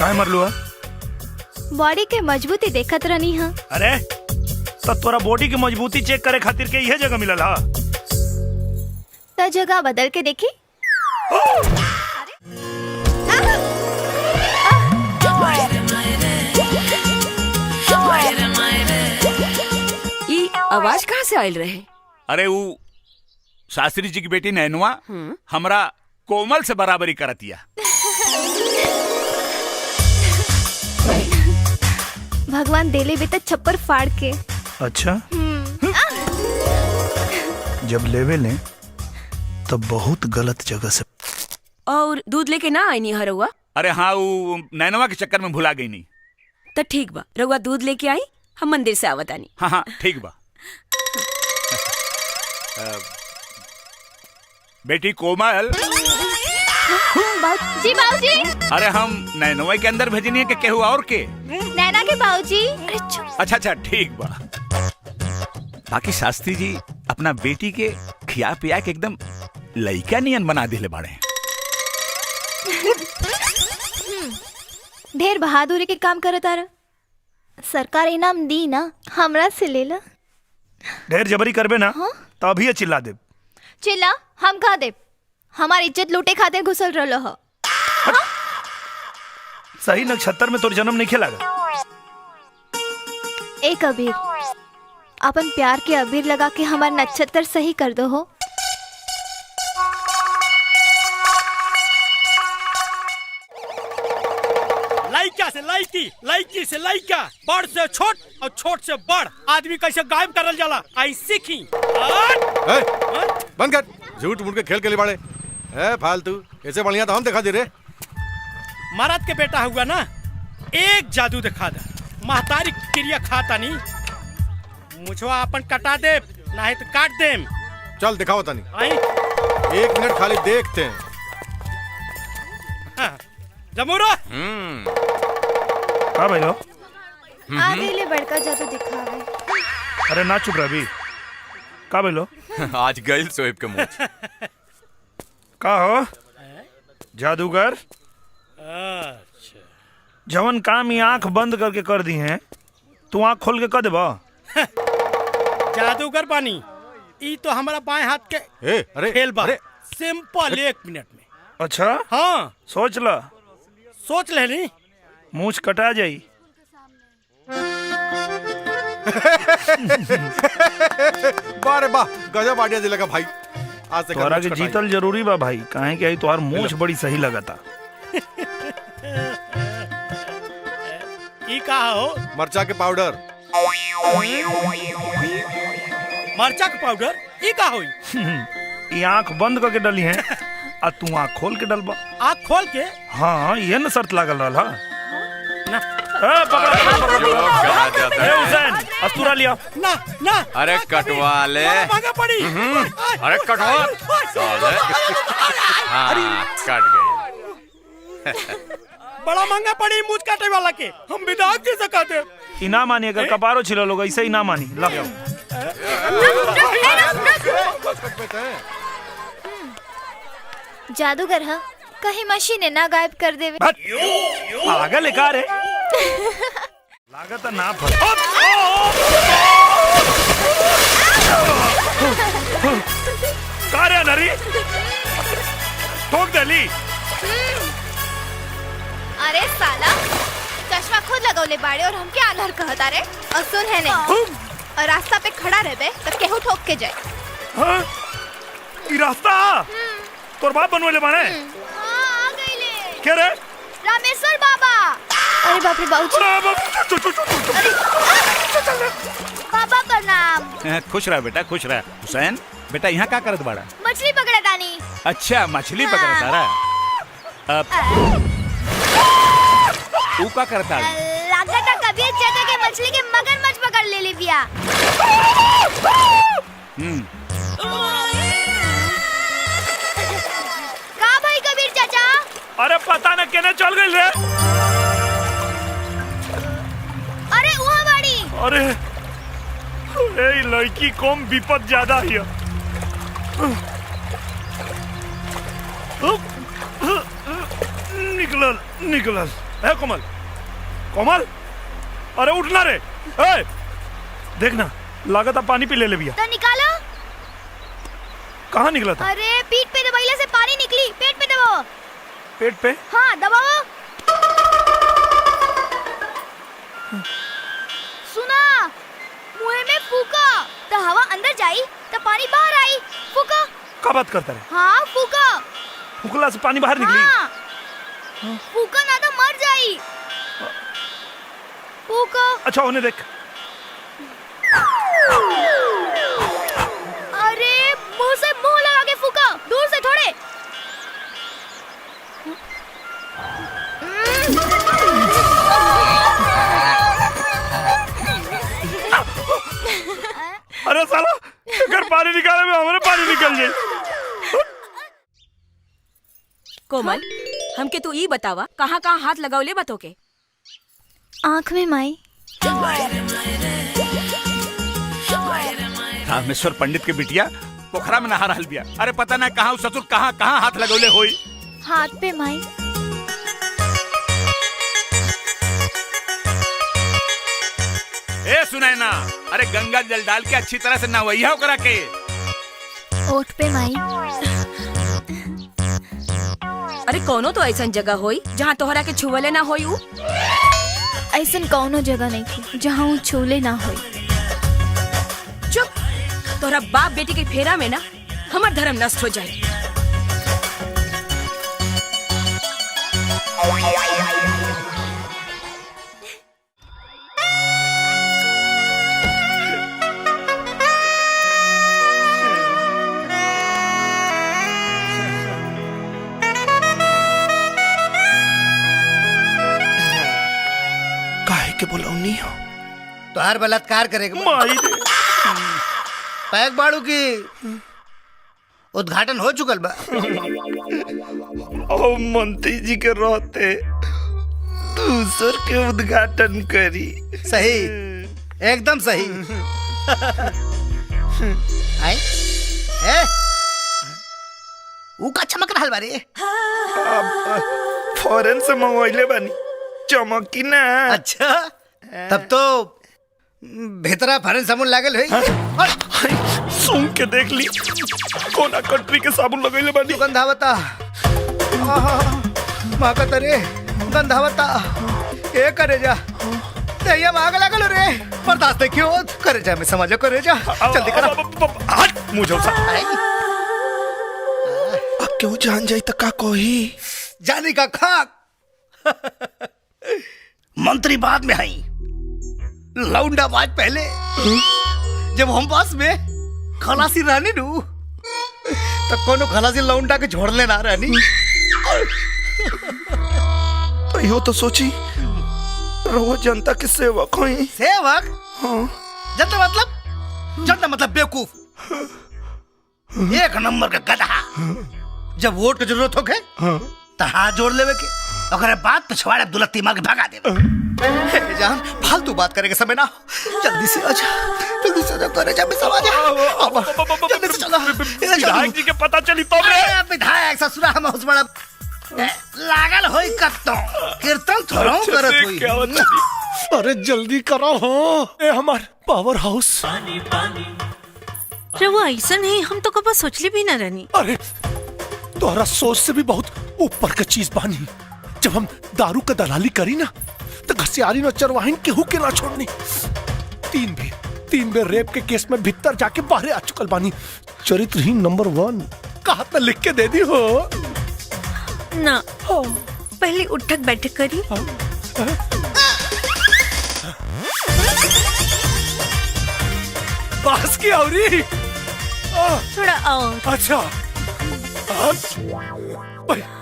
काय मरलू है? बॉडी के मजबूती देखत रहनी है। अरे तो तोरा बॉडी की मजबूती चेक करे खातिर के यह जगह मिलल हा? तो जगह बदल के देखी। ये आवाज कहाँ से आयल रहे? अरे वो शास्त्री जी की बेटी नैनुआ हमरा कोमल से बराबरी करतिया। भगवान देले भी तो छप्पर फाड़ के। अच्छा जब लेवे ले तो बहुत गलत जगह से। और दूध लेके ना आई नहीं हरुआ? अरे हाँ वो नैनुआ के चक्कर में भुला गई नहीं। तो ठीक बा, रउआ दूध लेके आई, हम मंदिर से आवत आनी। हाँ हाँ ठीक बा। बेटी कोमल। जी बाबूजी। अरे हम नैनुआ के अंदर भेजनी है कि केहू और के? नैना के बाबूजी। अच्छा अच्छा ठीक बा। बाकी शास्त्री जी अपना बेटी के खिया पिया के एकदम लइका नियन बना दिले बाड़े। ढेर बहादुरी के काम करत आरा। सरकार इनाम दी ना, हमरा से ले ला। ढेर जबरी करबे ना तो अभी चिल्ला दे। चिल्ला हम कहा दे? हमारी इज्जत लूटे खातिर घुसल रहो हो। सही नक्षत्र में तोर जन्म नहीं खेला। एक अबीर, अपन प्यार के अबीर लगा के हमारा नक्षत्र सही कर दो हो। लइका से लइकी, लइकी से लइका, बड़ से छोट और छोट से बड़ आदमी कैसे गायब करल जाला आई सीखी। बंद कर, झूठ मूठ के खेल के लिए बाड़े फालतू। ऐसे बढ़िया तो हम दिखा दे रे। मरद के बेटा हुआ ना, एक जादू दिखा दे। महतारी क्रिया खाता नहीं, मुझवा अपन कटा दे नहीं तो काट दे। चल दिखाओ तनी। आई 1 मिनट खाली देखते हैं। हाँ, जमूरा हाँ भाई लो। आगे ले बड़का जादू दिखावे। अरे ना चुप रह भी। का भाई लो? आज गइल सोएब के मुंह। का हो जादूगर? अच्छा जवन काम ही आंख बंद करके कर दी हैं, तू आंख खोल के कर देबा? जादूगर बानी, ई तो हमारा बाएं हाथ के अरे खेल बा। अरे सिंपल 1 मिनट में। अच्छा हाँ सोच ला, सोच ले ली। मूछ कटा जाई। बारे वाह, गजब आइडिया दिला का भाई। आज से तोरा के जीतल जरूरी बा भाई, काहे कि आई तोहार मूछ बड़ी सही लगता। ई का हो? मरचा के पाउडर। मरचा का पाउडर ई का होई? ये आंख बंद करके डली है आ तू आंख खोल के डलबा। आँख खोल के? हाँ ये न शर्त लागल रहा। ना हुसैन अस्तूरा लिया। ना ना। अरे कटवा ले। महंगा पड़ी। अरे कटवा साले। हाँ कट गई। बड़ा महंगा पड़ी मुझ काटे वाला के। हम विदाग दे सकाते। इना मानी, अगर कपारो छिलो लोग ऐसे ही ना मानी। ला जादूगर है, कहीं मशीन ना गायब कर देवे। पागल है का रे? लागत ना फल। का रे नरी? ठोक देली। अरे साला, चश्मा खुद लगौले बाड़े और हमके आलर कहता रे। और सुन है ने, और रास्ता पे खड़ा रहबे तो केहू ठोक के जाए। हाँ? ई रास्ता तोर बाप बनवेले बाने? हाँ, आ गईले। के रे? रामेश्वर बाबा। अरे बाप रे बाबूजी। बाबा प्रणाम। खुश रह बेटा, खुश रह। हुसैन बेटा यहाँ का करत बाड़ा? मछली पकड़ा तानी। अच्छा मछली पकड़ तारा। ऊ का करता? लागता कबीर चाचा के मछली के मगरमच्छ पकड़ ले बिया। का भाई कबीर चाचा? अरे पता न केने चल गई रे। अरे वो बाड़ी। अरे ए लड़की कम विपद ज्यादा है। निकलल निकलल। ए कोमल, कोमल, अरे उठना रे। ए, देखना लागत अब पानी पी ले भैया। तो निकालो। कहाँ निकला था? अरे पीठ पे दबाइले से पानी निकली, पेट पे दबाओ। पेट पे? हाँ दबाओ। सुना, मुंह में फूका तो हवा अंदर जाई तो पानी बाहर आई। फूका। क्या बात करता है? हाँ फूका। फुकला से पानी बाहर निकली? हाँ। फूका ना तो मर जाई। फूका। अच्छा उन्हें देख। अरे मुंह से मुंह लगा के फूका, दूर से थोड़े। अरे साला, अगर पानी निकाले में हमारे पानी निकल जाए। कोमल, हमके तू ई बतावा कहाँ कहाँ हाथ लगावले बतो के? आँख में माई। रामेश्वर पंडित के बिटिया पोखरा में नहा रहल बिया। अरे पता ना कहाँ ससुर कहाँ कहाँ हाथ लगौले होई। हाथ पे माई। ए सुनैना, अरे गंगा जल डाल के अच्छी तरह से नहवैया करा के। ओठ पे माई। अरे कोनो तो ऐसा जगह होई जहाँ तोहरा के छुवले ना होई उ? ऐसन कौनो जगह नहीं थी जहाँ वो छूले ना होई। चुप, तोहरा बाप बेटी के फेरा में ना हमार धर्म नष्ट हो जाए। काहे के बुलाऊनी हो? तोहार बलात्कार करेगा माई रे। पैक बाड़ू की उद्घाटन हो चुकल बा। ओ मंत्री जी के रहते दूसर के उद्घाटन करी। सही, एकदम सही। आई ए ऊ का चमक रहल बारे? फॉरेन से मंगवाइले बानी, चमकी ना। अच्छा, तब तो भीतरा फरन साबुन लागल है। सुन के देख ली, कोना कंट्री के साबुन लगैले बानी। गंधावता माका तरे गंधावता ए करे जा तेया माग लागल रे। बर्दाश्त नहीं क्यों करे जा, मैं समझो करे जा। जल्दी करो। हट मुझे सा। अब क्यों जान जाई त का कोही? जाने का खाक। मंत्री बाद में आई, लौंडा बाज पहले। जब हम पास में खलासी रहनी नू तो कोनो खलासी लौंडा के छोड़ने ना रहनी। तो यो तो सोची रोज जनता के सेवक होई। सेवक? हाँ। जनता मतलब बेवकूफ, एक नंबर का गधा। जब वोट की जरूरत होके तो हाथ जोड़ लेवे के, अगर बात पिछवाड़े दुलत्ती मार के भगा देवे। जान फालतू बात करे के समय ना, जल्दी से आजा, जल्दी से आजा करे जा, मैं सब आजा। अब जल्दी से चलो। विधायक जी के पता चली तो अरे विधायक ससुरा हम उस बड़ा लागल होई कत्तो कीर्तन थोड़ा करत होई। अरे जल्दी करो हो, ए हमार पावर हाउस। वो ऐसा नहीं, हम तो कब सोचले भी न रहनी। अरे तोहरा सोच से भी बहुत ऊपर का चीज बानी। जब हम दारू का दलाली करी ना तो घसियारी न चरवाहिन केहू के ना छोड़नी। तीन बेर रेप के केस में भीतर जाके बाहर आ चुकल बानी। चरित्रहीन नंबर 1 कहा तो लिख के दे दी हो ना। पहले उठक बैठक करी। बास की औरी थोड़ा और। अच्छा,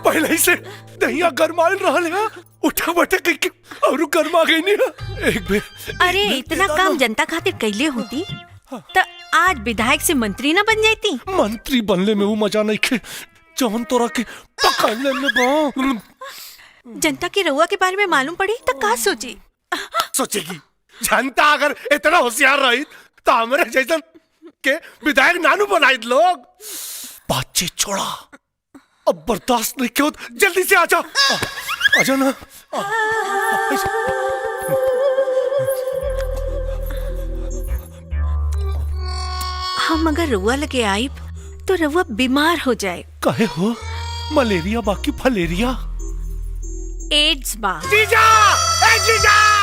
पहले ही से दहिया गरमाइल रहल है। उठा बैठक करके और गरमा गई नहीं एक बेर। अरे इतना काम जनता खातिर कैले होती तो आज विधायक से मंत्री ना बन जाती। मंत्री बनले में वो मजा नहीं खे जवन तोरा के पकड़ने में बा। जनता की रउआ के बारे में मालूम पड़ी तो का सोची? सोचेगी जनता अगर इतना होशियार रही तो हमारे जैसन के विधायक नानू बनाई लोग। बातचीत छोड़ा, अब बर्दाश्त नहीं क्यों, जल्दी से आ जाओ। आजा ना हम अगर रुआ लगे आइब तो रुआ बीमार हो जाए। काहे हो? मलेरिया बाकी फलेरिया। एड्स बा। जीजा! ए जीजा!